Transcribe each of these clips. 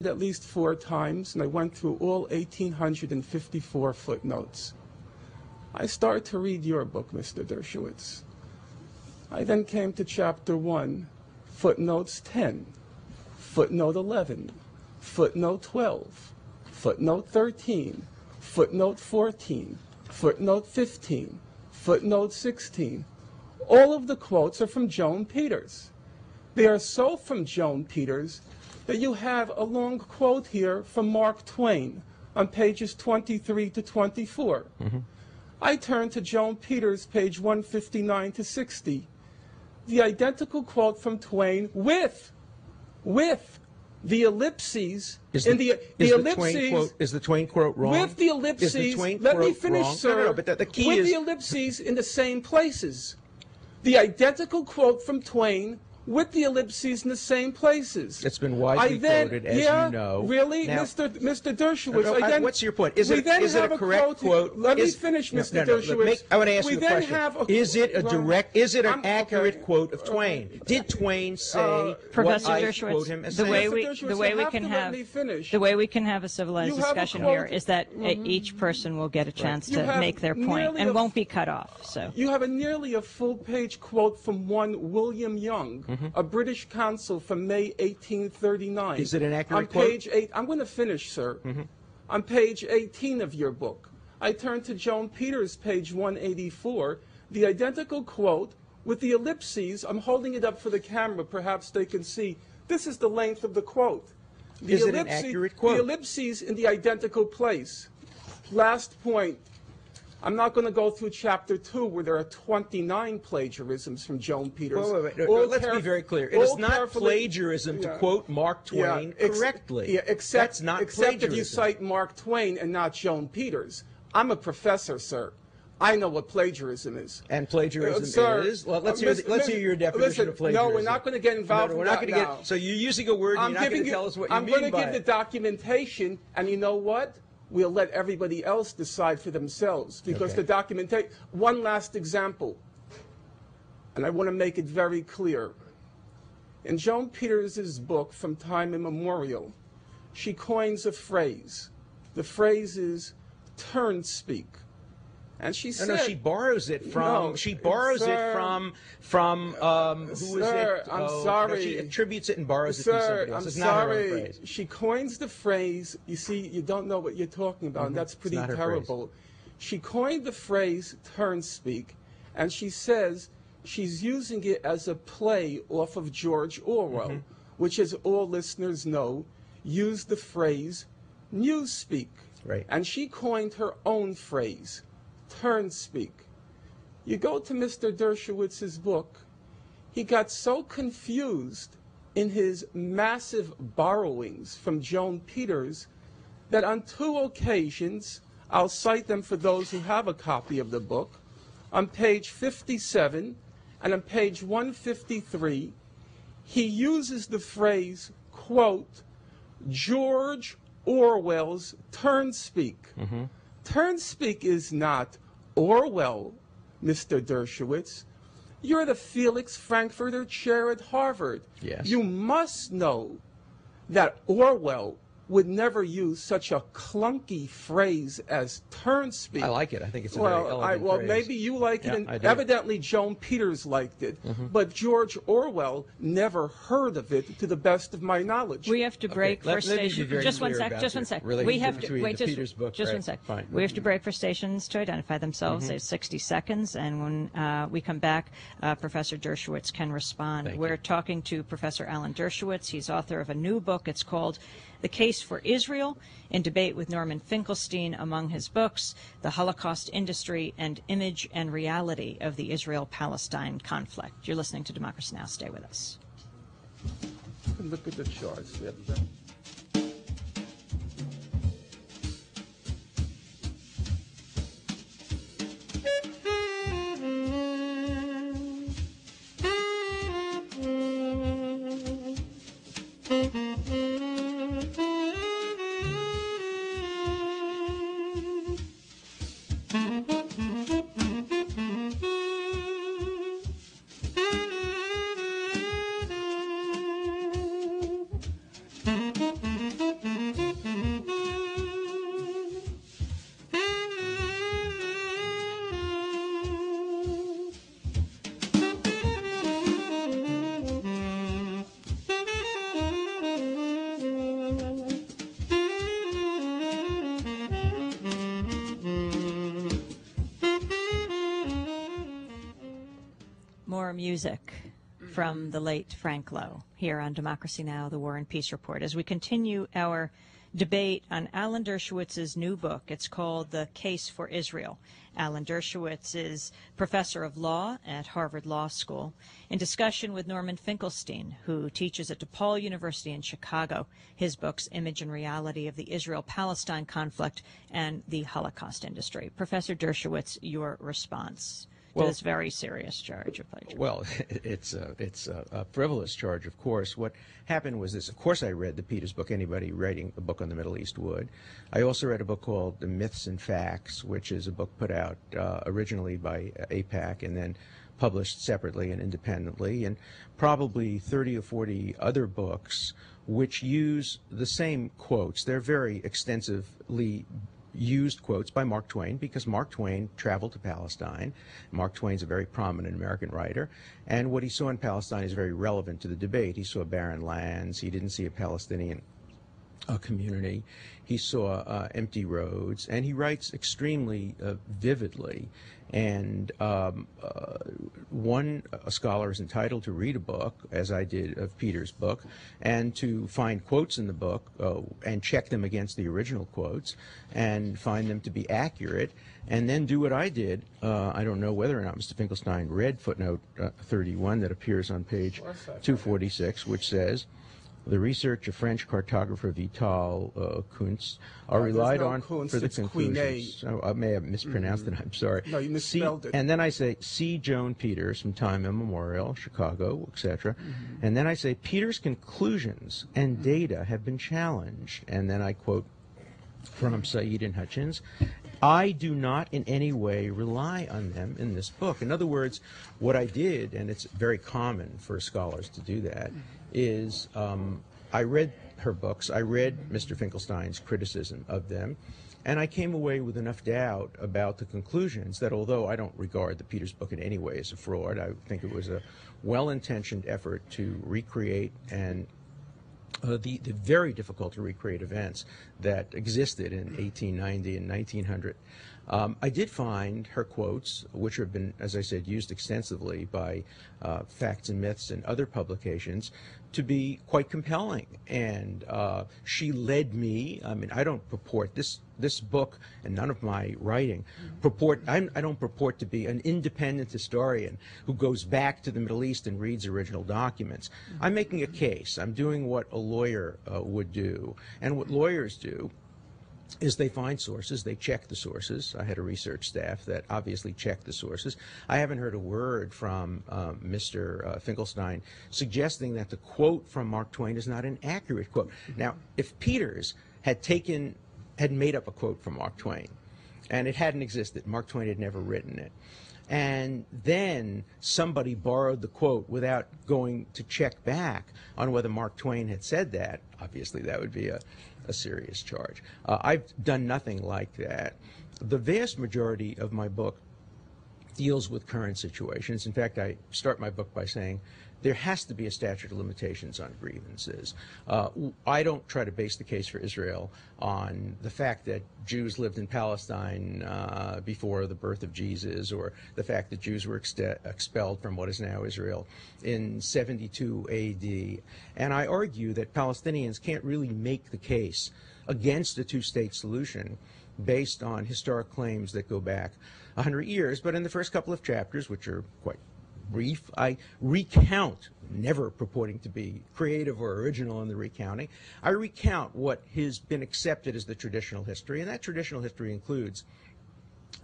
at least 4 times, and I went through all 1,854 footnotes. I started to read your book, Mr. Dershowitz. I then came to chapter 1, footnotes 10, footnote 11, footnote 12, footnote 13, footnote 14, footnote 15, footnote 16. All of the quotes are from Joan Peters. They are so from Joan Peters that you have a long quote here from Mark Twain on pages 23 to 24. I turn to Joan Peters, page 159 to 60. The identical quote from Twain with the ellipses Is in the ellipses. Is the Twain quote wrong? With the ellipses. Is the Twain Let me quote finish, wrong? sir. No, but the key with is the ellipses in the same places. The identical quote from Twain with the ellipses in the same places. It's been widely quoted, as you know. Really, now, Mr. Dershowitz? What's your point? Is it a correct quote? Let me finish, Mr. Dershowitz. I want to ask you a question. Is it an accurate quote of Twain? Did Twain say Professor what Dershowitz, I quote him as the saying? way we can have a civilized discussion here is that each person will get a chance to make their point and won't be cut off. So you have nearly a full-page quote from one William Young, a British consul from May 1839. Is it an accurate quote? On page 8, I'm going to finish, sir. On page 18 of your book, I turn to Joan Peters, page 184, the identical quote with the ellipses. I'm holding it up for the camera. Perhaps they can see. This is the length of the quote. Is it an accurate quote? The ellipses in the identical place. Last point. I'm not going to go through chapter 2 where there are 29 plagiarisms from Joan Peters. Wait. Let's be very clear. It is not plagiarism to quote Mark Twain correctly. Except if you cite Mark Twain and not Joan Peters. I'm a professor, sir. I know what plagiarism is. And plagiarism is? Well, let's hear your definition of plagiarism. No, we're not going to get involved in that now. So you're using a word and you're not going to tell us what you mean by it. I'm going to give the documentation, and you know what? We'll let everybody else decide for themselves, because the documentation. One last example, and I want to make it very clear. In Joan Peters' book, From Time Immemorial, she coins a phrase. The phrase is turn speak. And she said, no, she borrows it from. She borrows it from. Who is it? I'm sorry. No, she attributes it and borrows it from somebody else. It's not her own phrase. She coins the phrase. You see, you don't know what you're talking about. And that's pretty terrible. She coined the phrase "turn speak," and she says she's using it as a play off of George Orwell, which, as all listeners know, used the phrase "newspeak." Right. And she coined her own phrase. Turn speak. You go to Mr. Dershowitz's book, he got so confused in his massive borrowings from Joan Peters that on 2 occasions, I'll cite them for those who have a copy of the book, on page 57 and on page 153, he uses the phrase, quote, George Orwell's turn speak. Turn speak is not Orwell, Mr. Dershowitz. You're the Felix Frankfurter Chair at Harvard. Yes. You must know that Orwell would never use such a clunky phrase as turn speak. I like it. I think it's a very elegant well, phrase. maybe you like it, and I do. evidently Joan Peters liked it. But George Orwell never heard of it, to the best of my knowledge. we have to break for stations. Just one sec. Just one sec. We have to wait. Just one sec. Fine. We have to break for stations to identify themselves. They have 60 seconds, and when we come back, Professor Dershowitz can respond. We're talking to Professor Alan Dershowitz. He's author of a new book. It's called The Case for Israel, in debate with Norman Finkelstein. Among his books, The Holocaust Industry and Image and Reality of the Israel-Palestine Conflict. You're listening to Democracy Now! Stay with us. Look at the charts. music from the late Frank Lowe here on Democracy Now!, the War and Peace Report, as we continue our debate on Alan Dershowitz's new book. It's called The Case for Israel. Alan Dershowitz is professor of law at Harvard Law School, in discussion with Norman Finkelstein, who teaches at DePaul University in Chicago. His book's Image and Reality of the Israel-Palestine Conflict and the Holocaust Industry. Professor Dershowitz, your response to this very serious charge of plagiarism? Well, it's a frivolous charge, of course. What happened was this. Of course, I read the Peters book. Anybody writing a book on the Middle East would. I also read a book called The Myths and Facts, which is a book put out originally by AIPAC and then published separately and independently, and probably 30 or 40 other books which use the same quotes. They're very extensively used quotes by Mark Twain, because Mark Twain traveled to Palestine. Mark Twain's a very prominent American writer, and what he saw in Palestine is very relevant to the debate. He saw barren lands. He didn't see a Palestinian community. He saw empty roads, and he writes extremely vividly. And one scholar is entitled to read a book, as I did of Peter's book, and to find quotes in the book and check them against the original quotes and find them to be accurate, and then do what I did. I don't know whether or not Mr. Finkelstein read footnote 31 that appears on page 246, which says, the research of French cartographer Vital Kuntz are relied on for the conclusions. I may have mispronounced it. I'm sorry. No, you misspelled it. And then I say, C. Joan Peters from Time Immemorial, Chicago, etc. And then I say, Peters' conclusions and data have been challenged. And then I quote from Said and Hutchins, I do not in any way rely on them in this book. In other words, what I did, and it's very common for scholars to do that, is I read her books, I read Mr. Finkelstein's criticism of them, and I came away with enough doubt about the conclusions that, although I don't regard the Peters book in any way as a fraud, I think it was a well-intentioned effort to recreate and the very difficult to recreate events that existed in 1890 and 1900. I did find her quotes, which have been, as I said, used extensively by Facts and Myths and other publications, to be quite compelling. And she led me. I mean, I don't purport this book and none of my writing I don't purport to be an independent historian who goes back to the Middle East and reads original documents. I'm making a case. I'm doing what a lawyer would do. And what lawyers do is they find sources, they check the sources. I had a research staff that obviously checked the sources. I haven't heard a word from Mr. Finkelstein suggesting that the quote from Mark Twain is not an accurate quote. Now, if Peters had made up a quote from Mark Twain, and it hadn't existed, Mark Twain had never written it, and then somebody borrowed the quote without going to check back on whether Mark Twain had said that, obviously that would be a serious charge. I've done nothing like that. The vast majority of my book deals with current situations. In fact, I start my book by saying there has to be a statute of limitations on grievances. I don't try to base the case for Israel on the fact that Jews lived in Palestine before the birth of Jesus, or the fact that Jews were expelled from what is now Israel in 72 AD. And I argue that Palestinians can't really make the case against a two-state solution based on historic claims that go back 100 years. But in the first couple of chapters, which are quite brief, I recount, never purporting to be creative or original in the recounting, I recount what has been accepted as the traditional history, and that traditional history includes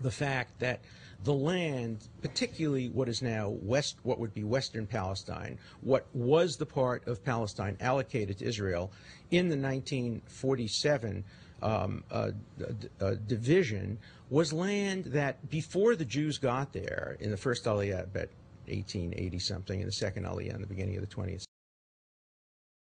the fact that the land, particularly what is now what would be Western Palestine, what was the part of Palestine allocated to Israel in the 1947 division, was land that before the Jews got there in the first Aliyah, 1880 something, and the second Aliyah in the beginning of the 20th